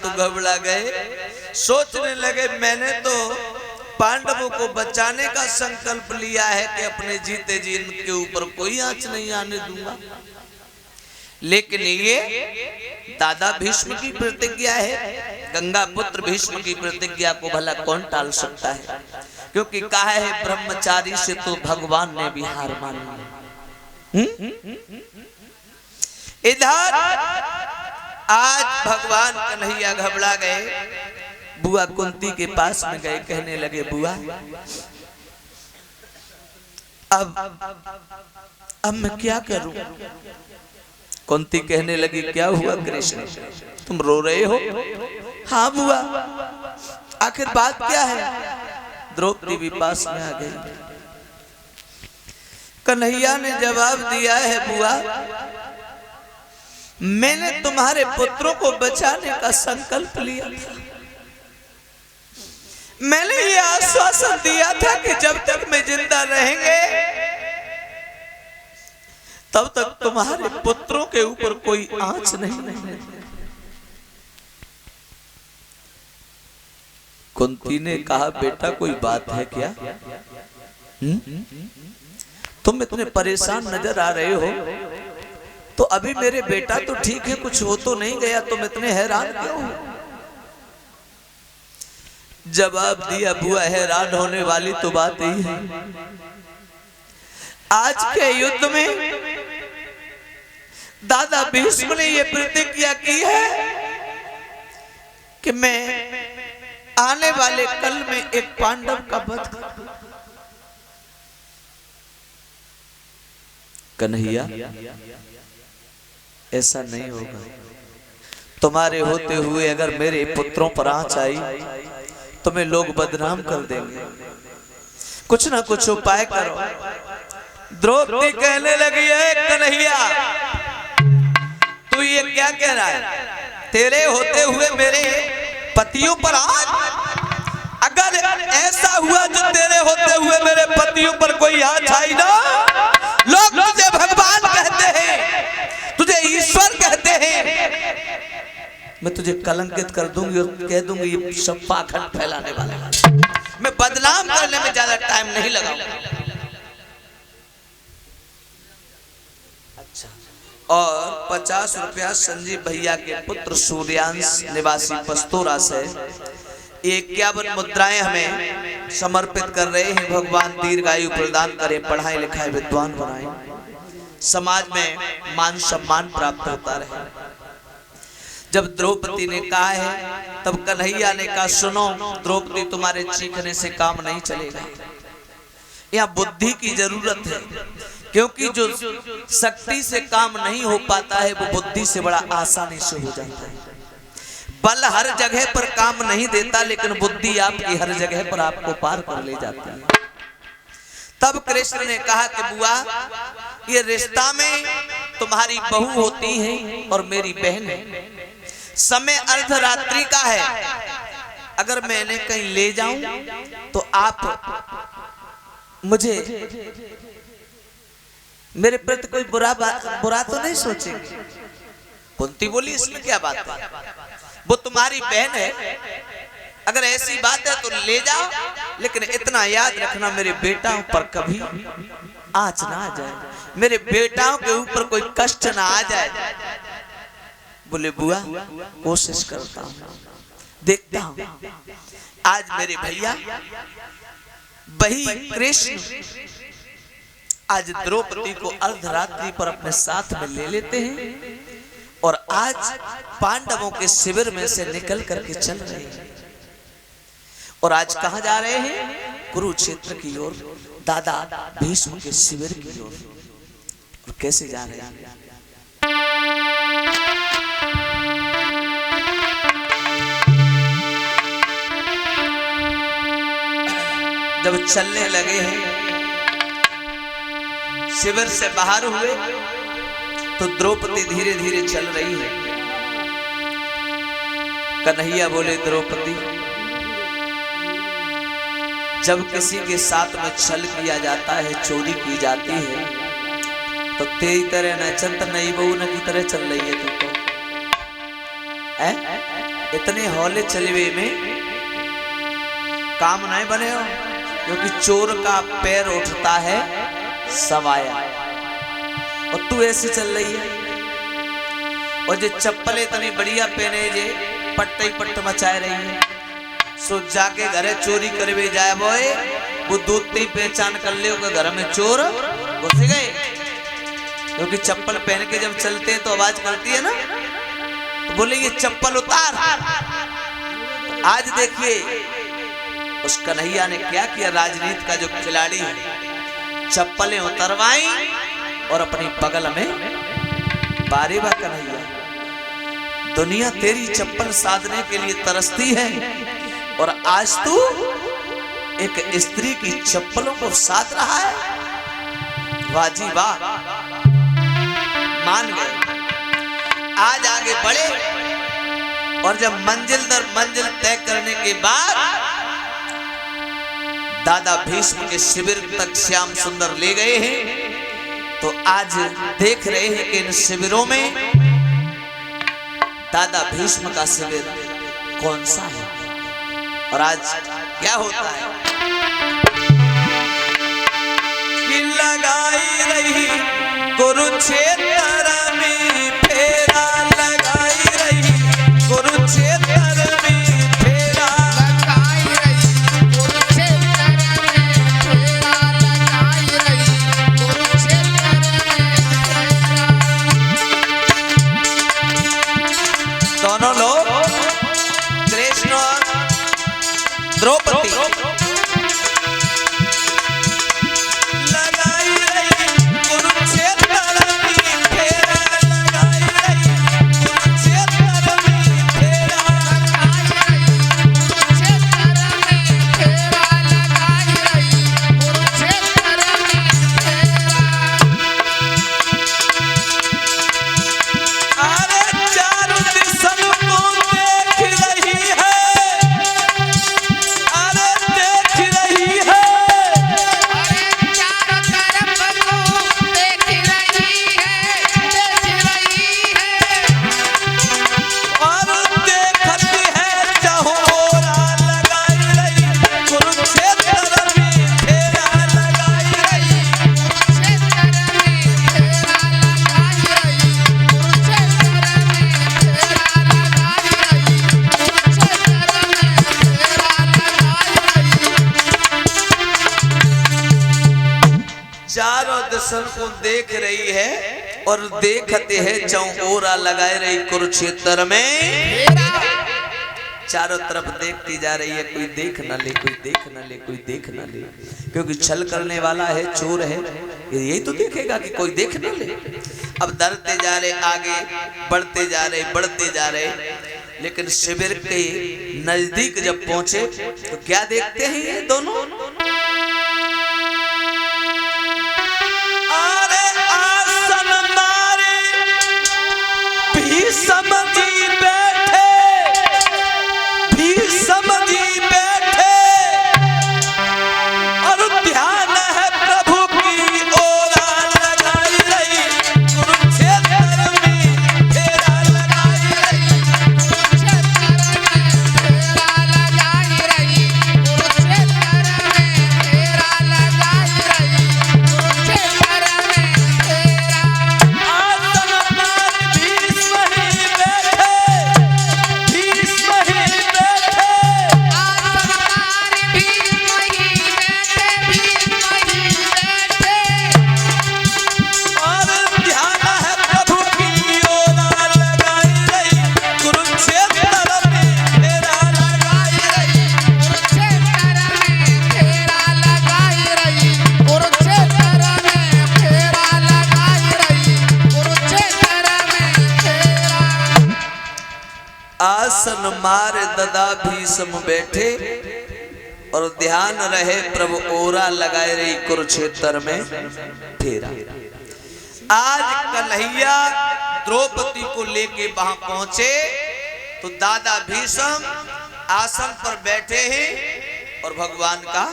तो घबरा गए, सोचने लगे मैंने तो पांडवों को बचाने का संकल्प लिया है कि अपने जीते जी इनके ऊपर कोई आंच नहीं आने दूंगा, लेकिन ये दादा भीष्म की प्रतिज्ञा है, गंगा पुत्र भीष्म की प्रतिज्ञा को भला कौन टाल सकता है, क्योंकि कहा है ब्रह्मचारी से तो भगवान ने भी हार मानी। इधर आज भगवान कन्हैया घबरा गए, बुआ कुंती के पास में गए, कहने लगे बुआ अब मैं क्या करूं। कुंती कहने लगी क्या हुआ कृष्ण, तुम रो रहे हो। हाँ बुआ, आखिर बात क्या है। द्रौपदी भी पास में आ गई। कन्हैया ने जवाब दिया है बुआ, मैंने तुम्हारे पुत्रों को बचाने का संकल्प लिया था, मैंने ये आश्वासन दिया था कि जब तक मैं जिंदा रहेंगे तब तक तुम्हारे पुत्रों के ऊपर कोई आंच नहीं। कुंती ने कहा बेटा कोई बात है क्या, तुम इतने परेशान नजर आ रहे हो, तो अभी मेरे बेटा तो ठीक है, कुछ हो तो नहीं गया, तुम इतने हैरान क्यों हो। जवाब दिया बुआ हैरान होने वाली तो बात ही है, आज के युद्ध में दादा भीष्म ने यह प्रतिज्ञा की है कि मैं आने वाले कल में एक पांडव का वध करूं। कन्हैया ऐसा नहीं होगा, तुम्हारे होते हुए अगर मेरे पुत्रों पर आंच आई तुम्हें लोग बदनाम कर देंगे, कुछ ना कुछ उपाय करो। द्रौपदी कहने लगी है कन्हैया तू ये क्या कह रहा है, तेरे होते हुए मेरे पतियों पर आंच, अगर ऐसा हुआ जो तेरे होते हुए मेरे पतियों पर कोई आंच आई ना, लोग तुझे भगवान कहते हैं, तुझे ईश्वर कहते हैं, मैं तुझे कलंकित कर दूंगी और कह दूंगी ये सब पाखंड फैलाने वाला है। मैं बदनाम करने में ज्यादा टाइम नहीं लगाऊंगा। अच्छा, और 50 रुपया संजीव भैया के पुत्र सूर्यांश निवासी पस्तोरा से 51 मुद्राएं हमें समर्पित कर रहे हैं। भगवान दीर्घायु प्रदान करें, पढ़ाई लिखाई विद्वान बनाएं, समाज में मान सम्मान प्राप्त होता रहे। जब द्रौपदी ने कहा है तब कन्हैया ने कहा सुनो द्रौपदी, तुम्हारे चीखने से काम नहीं चलेगा, यहाँ बुद्धि की जरूरत है, क्योंकि जो शक्ति से काम नहीं हो पाता है वो बुद्धि से बड़ा आसानी से हो जाता है। बल हर जगह पर काम नहीं देता, लेकिन बुद्धि आपकी हर जगह पर आपको पार कर ले जाती है। तब कृष्ण ने कहा कि बुआ ये रिश्ता में तुम्हारी बहू होती है और मेरी बहन है, समय अर्धरात्रि का है, अगर मैं इन्हें कहीं ले जाऊं तो आप मुझे मेरे प्रति कोई बुरा तो नहीं सोचेंगे। कुंती बोली इसमें क्या बात है, वो तुम्हारी बहन है, अगर ऐसी बात है तो ले जाओ, लेकिन इतना याद रखना मेरे बेटाओं पर कभी आंच ना आ जाए, मेरे बेटाओं के ऊपर कोई कष्ट ना आ जाए। बोले बुआ कोशिश करता हूं, देखता हूं। आज मेरे भैया वही कृष्ण आज द्रौपदी को अर्धरात्रि पर अपने साथ में ले लेते हैं और आज पांडवों के शिविर में से निकल करके चल रहे हैं। और आज कहां जा रहे हैं? कुरुक्षेत्र की ओर, दादा भीष्म के शिविर की ओर। और कैसे जा रहे हैं? जब चलने लगे हैं, शिविर से बाहर हुए तो द्रौपदी धीरे धीरे चल रही है। कन्हैया बोले द्रौपदी, जब किसी के साथ में छल किया जाता है, चोरी की जाती है, तो तेरी तरह न चंत नई बहू न की तरह चल रही है। तो इतने हौले चलवे में काम नहीं बने हो, क्योंकि चोर का पैर उठता है सवाया, और तू ऐसे चल रही है। और जो चप्पल इतनी बढ़िया पहने जे पट्ट ही पट्ट मचाए रही है, सो जाके घरे चोरी करवे जाए बोए, वो दूध ही पहचान कर ले घर में चोर घुस गए। क्योंकि चप्पल पहन के जब चलते हैं तो आवाज करती है ना, तो बोले ये चप्पल उतार। आज देखिए उस कन्हैया ने क्या किया, राजनीति का जो खिलाड़ी है, चप्पलें उतरवाई और अपनी बगल में बारे बा कन्हैया, दुनिया तेरी चप्पल साधने के लिए तरसती है, और आज तू एक स्त्री की चप्पलों को साध रहा है। वाजी वाह, मान गए। आज आगे बढ़े, और जब मंजिल दर मंजिल तय करने के बाद दादा भीष्म के शिविर तक श्याम सुंदर ले गए हैं, तो आज देख रहे हैं कि इन शिविरों में दादा भीष्म का शिविर कौन सा है, और आज क्या होता है कि लगाई रही कुरुक्षेत्र में फेरा, लगाई रही कुरुक्षेत्र में फेरा, लगाई रही कुरुक्षेत्र में फेरा, लगाई रही कुरुक्षेत्र में फेरा। दोनों लोग कृष्ण और द्रौपदी लगाई रही कुरुक्षेत्र में फेरा, लगाई रही कुरुक्षेत्र में फेरा, लगाई रही कुरुक्षेत्र में फेरा, लगाई रही कुरुक्षेत्र में फेरा। अरे चारों दिशा को देख रही है, अरे देख रही है, अरे चारों तरफ को देख रही है, देख रही है। और देखती है चहोरा, लगाई रही कुरुक्षेत्र में फेरा, लगाई रही कुरुक्षेत्र में फेरा, लगाई रही कुरुक्षेत्र में फेरा, लगाई रही कुरुक्षेत्र में फेरा, लगाई रही। चारों दिशा को देख रही है, और देखते है चौरा लगाए रही कुरुक्षेत्र में। चारों तरफ देखती जा रही है, कोई देख न ले, कोई देख न ले, कोई देख न ले, क्योंकि छल करने वाला है, चोर है, यही तो देखेगा कि कोई देख न ले। अब डरते जा रहे, आगे बढ़ते जा रहे, बढ़ते जा रहे, लेकिन शिविर के नजदीक जब पहुंचे तो क्या देखते हैं ये दोनों, अरे आसन मारे भीष्म जी बैठे, भीष्म जी बैठे, और ध्यान है प्रभु की ओरा, लगाई रही कुरुक्षेत्र में फेरा, लगाई रही कुरुक्षेत्र में फेरा, लगाई रही कुरुक्षेत्र में फेरा, लगाई रही कुरुक्षेत्र में फेरा। आसन मारे भीष्म ही बैठे, भीष्म ही बैठे, आसन मारे भीष्म ही बैठे, भीष्म ही बैठे। और ध्यान है प्रभु की ओरा, लगाई रही कुरुक्षेत्र में फेरा, लगाई रही कुरुक्षेत्र में फेरा, लगाई रही कुरुक्षेत्र में फेरा, लगाई रही कुरुक्षेत्र में फेरा। आसन मार ददा भीष्म बैठे, और ध्यान रहे प्रभु ओरा लगाए रही कुरुक्षेत्र में फेरा। आज कन्हैया द्रौपदी को लेके वहां पहुंचे, तो दादा भीष्म आसन पर बैठे हैं और भगवान का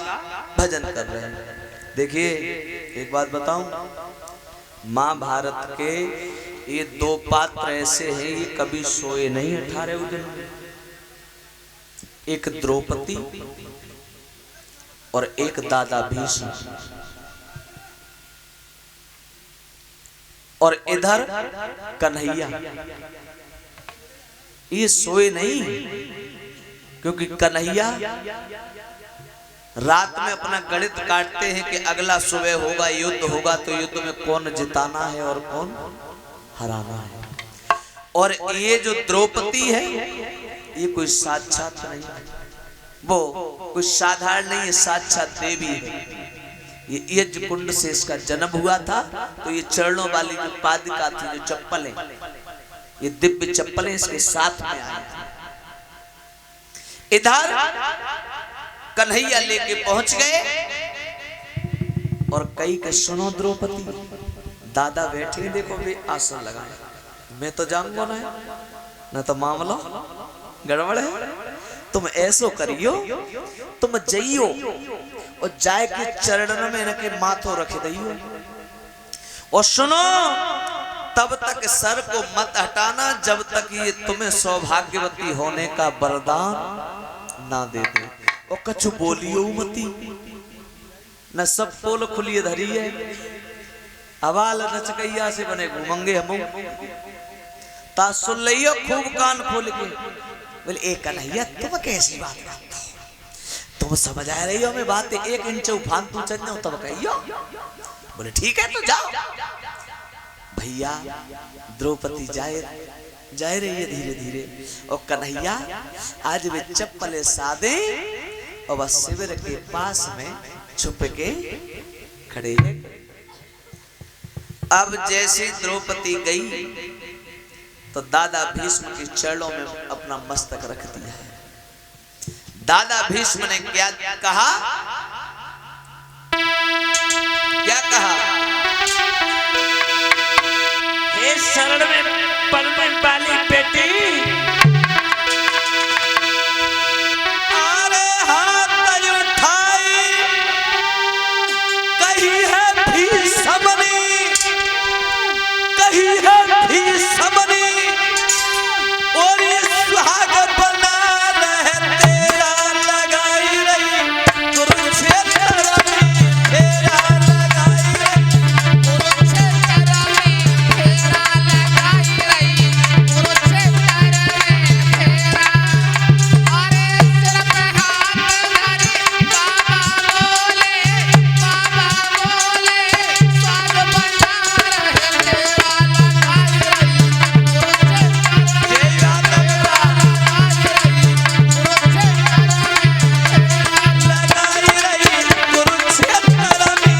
भजन कर रहे हैं। देखिए एक बात बताऊं, महाभारत के ये दो पात्र ऐसे हैं, ये कभी सोए नहीं 18 दिन। एक द्रौपदी और एक दादा भीष्म, और इधर कन्हैया। ये सोए नहीं, क्योंकि कन्हैया रात में अपना गणित काटते हैं कि अगला सुबह होगा, युद्ध होगा, तो युद्ध में कौन जिताना है और कौन हराना है। और ये जो द्रौपदी है ये कोई साक्षात नहीं, वो कोई साधारण नहीं है, साक्षात देवी है। ये यज्ञ कुंड से इसका जन्म हुआ था। तो ये चरणों वाली जो पादिका थी, जो चप्पलें, ये दिव्य चप्पलें इसके साथ में आई थी। इधर कन्हैया लेके पहुंच गए और कई के सुनो द्रौपदी, दादा बैठे देखो वे आसन लगाए, मैं तो जाऊंगा ना तो मामला गड़बड़ है। तुम ऐसो करियो, तुम जइयो और जाए के चरणों में इनके माथो रख दियो, और सुनो तब तक सर को मत हटाना जब तक ये तुम्हें सौभाग्यवती होने का वरदान ना दे दे। और कछु बोलियो मती, न सब पोल खुली धरी है, अवाल नचकैया से बने घूमंगे हम, ता सुन लियो खूब कान खोल के। बोले एक कन्हैया तुम कैसी बात करते हो, तुम समझ आ रही हो मैं बात, 1 इंच उफान तू चल जाओ तब कहियो। बोले ठीक है तो जाओ। भैया द्रौपदी जाए रही है धीरे धीरे, और कन्हैया आज वे चप्पले सादे और बस शिविर के पास में छुप के खड़े हैं। अब जैसे द्रौपदी गई तो दादा भीष्म के चरणों में अपना मस्तक रख दिया है। दादा भीष्म ने क्या कहा, क्या कहा, हे शरण में पड़ने वाली बेटी, अरे हाथ उठाई कही है भीष्मनी, कही है भीष्मनी, और सुहाग बना रहे तेरा लगाई रही कुरुक्षेत्र में, तेरा लगाई रही कुरुक्षेत्र में फेरा लगाई रही, कुरुक्षेत्र में फेरा। अरे सिर पे हाथ धरी बाबा बोले, स्वर्ग बना रहे तेरा लगाई रही, कुरुक्षेत्र में तेरा लगाई रही, कुरुक्षेत्र में फेरा। लगाई रही कुरुक्षेत्र में,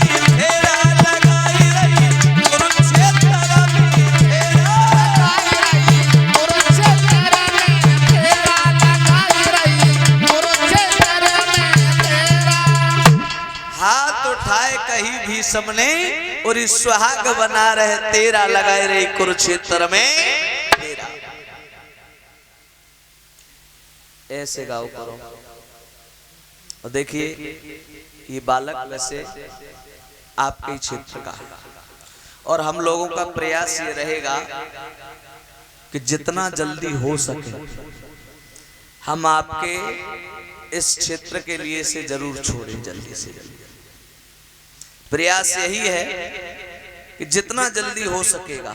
तेरा लगाई रही कुरुक्षेत्र में, तेरा। हाथ उठाए कहीं भीष्म ने, और इस सुहाग बना रहे तेरा लगाए रही कुरुक्षेत्र में तेरा। ऐसे गाओ करो। और देखिए ये बालक वैसे आपके क्षेत्र का है, और हम लोगों का प्रयास ये रहेगा कि जितना जल्दी हो सके हम आपके इस क्षेत्र के लिए से जरूर छोड़ें, जल्दी से जल्दी। प्रयास यही है कि जितना जल्दी हो सकेगा,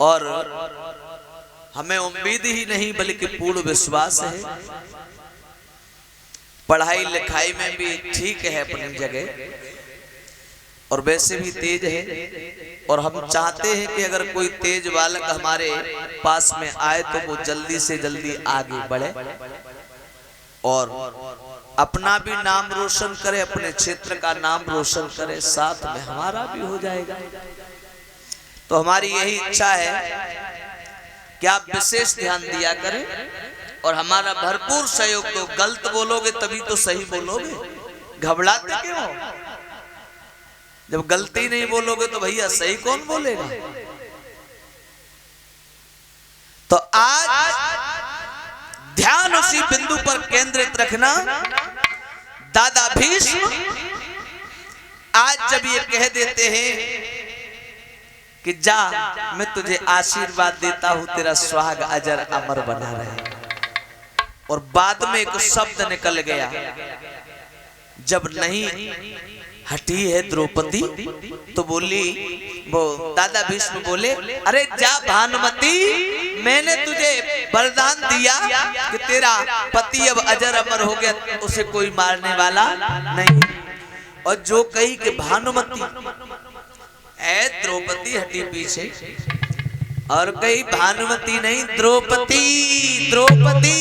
और हमें उम्मीद ही नहीं बल्कि पूर्ण विश्वास है। पढ़ाई लिखाई में भी ठीक है अपनी जगह, और वैसे भी तेज है, और हम चाहते हैं कि अगर कोई तेज बालक हमारे पास में आए तो वो जल्दी से जल्दी आगे बढ़े और अपना भी नाम रोशन करे, अपने क्षेत्र का नाम रोशन करे, साथ में हमारा भी हो जाएगा। तो हमारी यही इच्छा है कि आप विशेष ध्यान दिया करें और हमारा भरपूर सहयोग दो। गलत बोलोगे तभी तो सही बोलोगे, घबराते क्यों हो? जब गलती नहीं बोलोगे तो भैया सही कौन बोलेगा? तो आज ध्यान उसी बिंदु पर केंद्रित रखना। दादा भीष्म आज जब ये कह देते हैं कि जा मैं तुझे आशीर्वाद देता हूं, तेरा सुहाग अजर अमर बना रहे, और बाद में एक शब्द निकल गया, जब नहीं हटी है द्रौपदी तो बोली, वो दादा भीष्म बोले, अरे जा भानुमति, मैंने तुझे वरदान दिया कि तेरा पति अब अजर अमर हो गया, उसे कोई मारने वाला नहीं। और जो कही कि भानुमति है, द्रौपदी हटी पीछे और कही भानुमति नहीं, द्रौपदी द्रौपदी।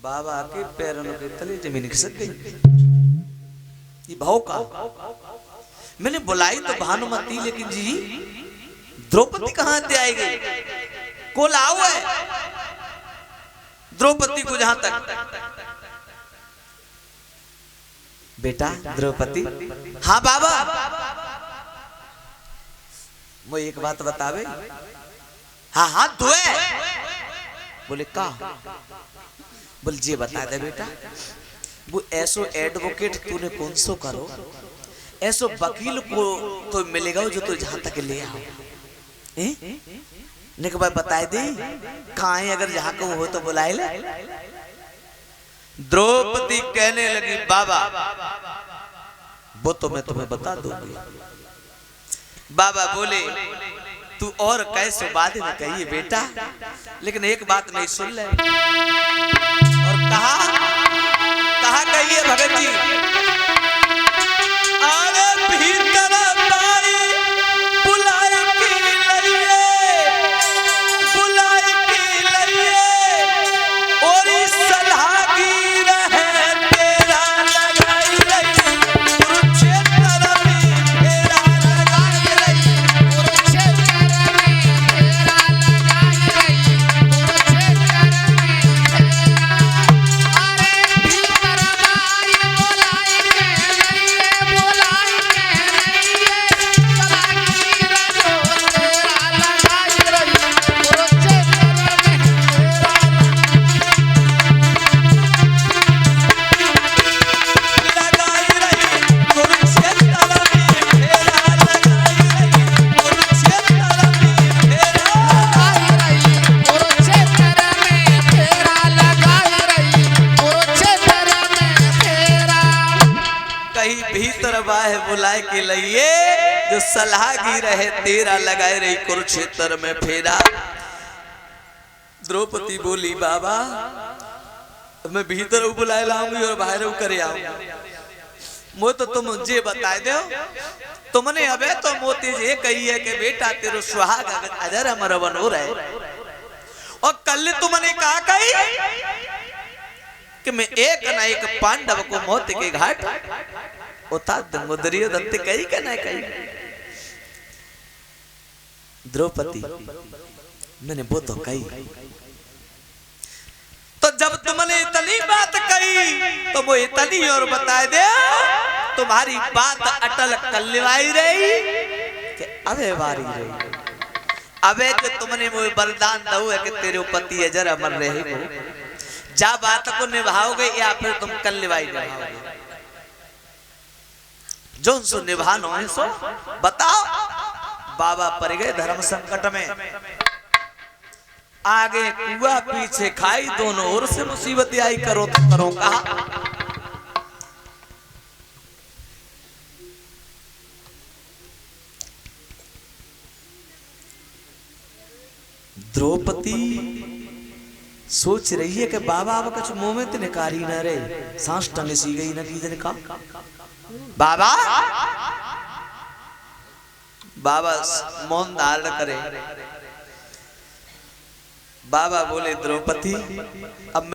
बाबा के पैरों के तले जमीन खिसक गई। ये भाव का, मैंने बुलाई तो भानुमति, लेकिन जी द्रौपदी कहां से आएगी? कोल आओ है द्रौपदी को जहां तक। बेटा द्रौपदी, हाँ बाबा, वो एक बात बतावे। हाँ हाँ धोए। बोले का? बोल जी बता दे बेटा, वो ऐसो एडवोकेट तूने कौन सो करो, ऐसो वकील को तो मिलेगा जो तो जहां तक ले आओ। निक भाई बताए दे कहाँ है, अगर जहां को हो तो बुलाए ले। द्रौपदी कहने लगी, बाबा वो तो मैं तुम्हें बता दूंगी। बाबा बोले, तू और कैसे बाद में कहिए बेटा, लेकिन एक बात नहीं सुन ले। और कहा कहिए भगत जी, आगे भीतर बाई बुलाए की लइए और इस सलाह की रहे तेरा लगाई रही, कुरुक्षेत्र में तेरा लगाई रही, कुरुक्षेत्र में तेरा लगाई रही, कुरुक्षेत्र में तेरा। अरे भीतर बाई बुलाई के लइए, बुलाई के लइए, सलाह की रहो तेरा लगाई रही, कुरुक्षेत्र में तेरा। लगाई रही कुरुक्षेत्र में फेरा, लगाई रही कुरुक्षेत्र में फेरा। लगाई रही कुरुक्षेत्र में तेरा, लगाई रही कुरुक्षेत्र में तेरा। कहीं भीतर बाहे बुलाए के लिए जो सलाह की रहे तेरा, लगाए रही कुरुक्षेत्र में फेरा। द्रौपदी बोली, बाबा मैं भीतर बुलाए लाऊंगी और बाहर करे आऊंगी, मो तो तुम मुझे बताए दो। तुमने अबे तो मोती ये कही है कि बेटा तेरो सुहाग अजर अमर बनो रहे, और कल तुमने कहा कही कि मैं एक न एक पांडव को मौत के घाट उतार दूंगा। दुर्योधन कही का ना कही। द्रौपदी मैंने वो तो कही, तो जब तुमने इतनी बात कही तो वो इतनी और बताए दे, तुम्हारी बात अटल कल्लवाई रही कि अबे बारी रही। अबे कि तुमने वो वरदान दो है कि तेरे पति अजर अमर रहेगो, जा बात को निभाओगे या फिर तुम कल्लवाई निभाओगे? जो सो निभानो है सो बताओ। बाबा पड़ गए धर्म संकट में, आगे कुआ पीछे खाई, दोनों ओर से मुसीबत आई, करो तो करो कहा। द्रौपदी सोच रही है कि बाबा अब कुछ मुंह में तो निकारी न रहे, सांस टंग सी गई न की का। बाबा बाबा मौन धारण करे। बाबा बोले, द्रौपदी अब